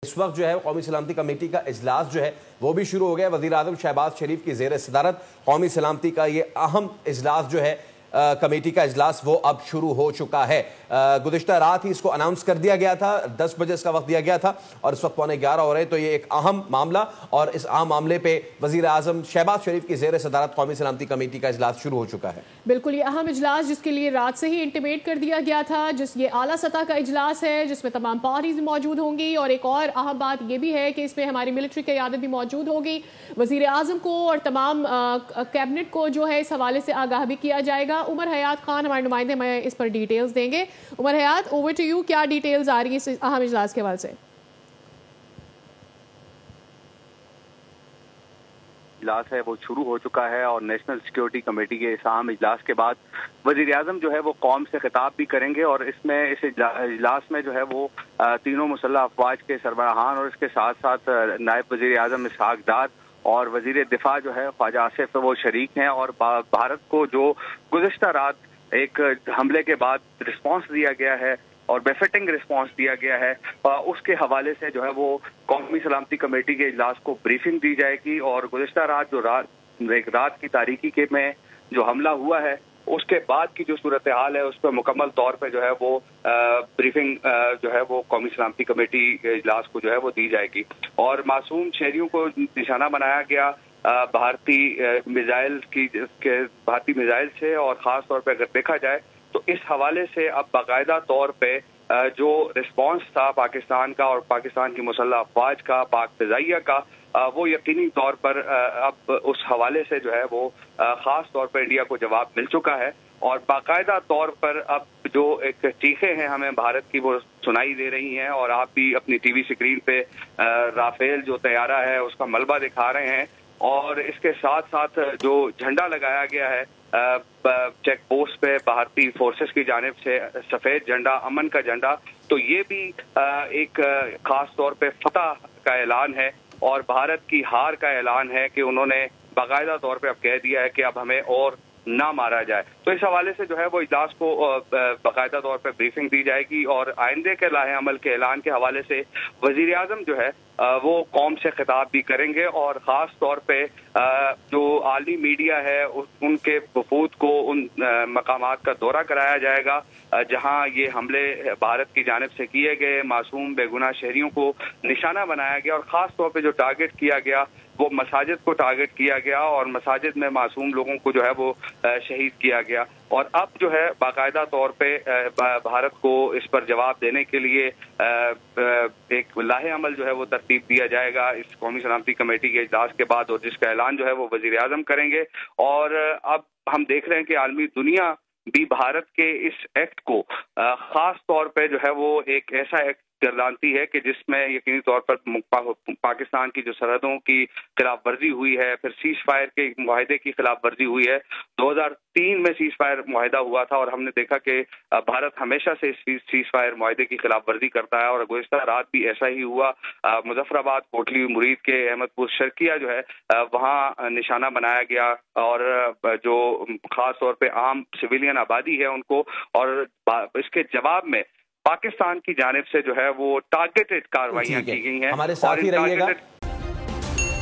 اس وقت جو ہے قومی سلامتی کمیٹی کا اجلاس جو ہے وہ بھی شروع ہو گیا ہے۔ وزیر اعظم شہباز شریف کی زیر صدارت قومی سلامتی کا یہ اہم اجلاس جو ہے کمیٹی کا اجلاس وہ اب شروع ہو چکا ہے۔ گزشتہ رات ہی اس کو اناؤنس کر دیا گیا تھا، 10 بجے اس کا وقت دیا گیا تھا اور اس وقت 11:15 ہو رہے، تو یہ ایک اہم معاملہ اور اس اہم معاملے پہ وزیر اعظم شہباز شریف کی زیر صدارت قومی سلامتی کمیٹی کا اجلاس شروع ہو چکا ہے۔ بالکل، یہ اہم اجلاس جس کے لیے رات سے ہی انٹیمیٹ کر دیا گیا تھا، یہ اعلیٰ سطح کا اجلاس ہے جس میں تمام پارٹیز موجود ہوں گی، اور ایک اور اہم بات یہ بھی ہے کہ اس میں ہماری ملٹری قیادت بھی موجود ہوگی۔ وزیر اعظم کو اور تمام کیبنٹ کو جو ہے اس حوالے سے آگاہ بھی کیا جائے گا۔ عمر حیات خان ہمارے نمائندے میں اس پر ڈیٹیلز دیں گے۔ عمر حیات، اوور ٹو یو، کیا ڈیٹیلز آ رہی ہیں اس اہم اجلاس کے حوالے سے؟ اجلاس ہے وہ شروع ہو چکا ہے اور نیشنل سیکیورٹی کمیٹی کے اس اہم اجلاس کے بعد وزیر اعظم جو ہے وہ قوم سے خطاب بھی کریں گے، اور اس اجلاس میں جو ہے وہ تینوں مسلح افواج کے سربراہان اور اس کے ساتھ ساتھ نائب وزیر اعظم اسحاق ڈار اور وزیر دفاع جو ہے خواجہ آصف وہ شریک ہیں، اور بھارت کو جو گزشتہ رات ایک حملے کے بعد رسپانس دیا گیا ہے اور بیفٹنگ رسپانس دیا گیا ہے، اس کے حوالے سے جو ہے وہ قومی سلامتی کمیٹی کے اجلاس کو بریفنگ دی جائے گی، اور گزشتہ رات کی تاریکی میں جو حملہ ہوا ہے اس کے بعد کی جو صورتحال ہے اس پہ مکمل طور پہ جو ہے وہ بریفنگ جو ہے وہ قومی سلامتی کمیٹی کے اجلاس کو جو ہے وہ دی جائے گی، اور معصوم شہریوں کو نشانہ بنایا گیا بھارتی میزائل سے، اور خاص طور پہ اگر دیکھا جائے تو اس حوالے سے اب باقاعدہ طور پہ جو رسپانس تھا پاکستان کا اور پاکستان کی مسلح افواج کا، پاک فضائیہ کا، وہ یقینی طور پر اب اس حوالے سے جو ہے وہ خاص طور پر انڈیا کو جواب مل چکا ہے، اور باقاعدہ طور پر اب جو ایک چیخیں ہیں ہمیں بھارت کی وہ سنائی دے رہی ہیں، اور آپ بھی اپنی ٹی وی اسکرین پہ رافیل جو طیارہ ہے اس کا ملبہ دکھا رہے ہیں، اور اس کے ساتھ ساتھ جو جھنڈا لگایا گیا ہے چیک پوسٹ پہ بھارتی فورسز کی جانب سے، سفید جھنڈا، امن کا جھنڈا، تو یہ بھی ایک خاص طور پہ فتح کا اعلان ہے اور بھارت کی ہار کا اعلان ہے کہ انہوں نے باقاعدہ طور پہ اب کہہ دیا ہے کہ اب ہمیں اور نہ مارا جائے۔ تو اس حوالے سے جو ہے وہ اجلاس کو باقاعدہ طور پہ بریفنگ دی جائے گی، اور آئندے کے لاہے عمل کے اعلان کے حوالے سے وزیر اعظم جو ہے وہ قوم سے خطاب بھی کریں گے، اور خاص طور پہ جو عالمی میڈیا ہے ان کے وفود کو ان مقامات کا دورہ کرایا جائے گا جہاں یہ حملے بھارت کی جانب سے کیے گئے، معصوم بے گناہ شہریوں کو نشانہ بنایا گیا، اور خاص طور پہ جو ٹارگٹ کیا گیا وہ مساجد کو ٹارگٹ کیا گیا، اور مساجد میں معصوم لوگوں کو جو ہے وہ شہید کیا گیا، اور اب جو ہے باقاعدہ طور پہ بھارت کو اس پر جواب دینے کے لیے ایک لاہے عمل جو ہے وہ ترتیب دیا جائے گا اس قومی سلامتی کمیٹی کے اجلاس کے بعد، اور جس کا اعلان جو ہے وہ وزیر اعظم کریں گے۔ اور اب ہم دیکھ رہے ہیں کہ عالمی دنیا بھی بھارت کے اس ایکٹ کو خاص طور پہ جو ہے وہ ایک ایسا ایکٹ گردانتی ہے کہ جس میں یقینی طور پر پاکستان کی جو سرحدوں کی خلاف ورزی ہوئی ہے، پھر سیز فائر کے معاہدے کی خلاف ورزی ہوئی ہے۔ 2003 میں سیز فائر معاہدہ ہوا تھا، اور ہم نے دیکھا کہ بھارت ہمیشہ سے اس سیز فائر معاہدے کی خلاف ورزی کرتا ہے، اور گزشتہ رات بھی ایسا ہی ہوا۔ مظفر آباد کوٹلی مرید کے احمد پور شرقیہ جو ہے وہاں نشانہ بنایا گیا، اور جو خاص طور پہ عام سویلین آبادی ہے ان کو، اور اس کے جواب میں پاکستان کی جانب سے جو ہے وہ ٹارگیٹڈ کارروائیاں کی گئی ہیں۔ ہمارے ساتھ ہی رہیے گا،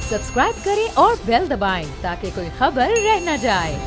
سبسکرائب کریں اور بیل دبائیں تاکہ کوئی خبر رہ نہ جائے۔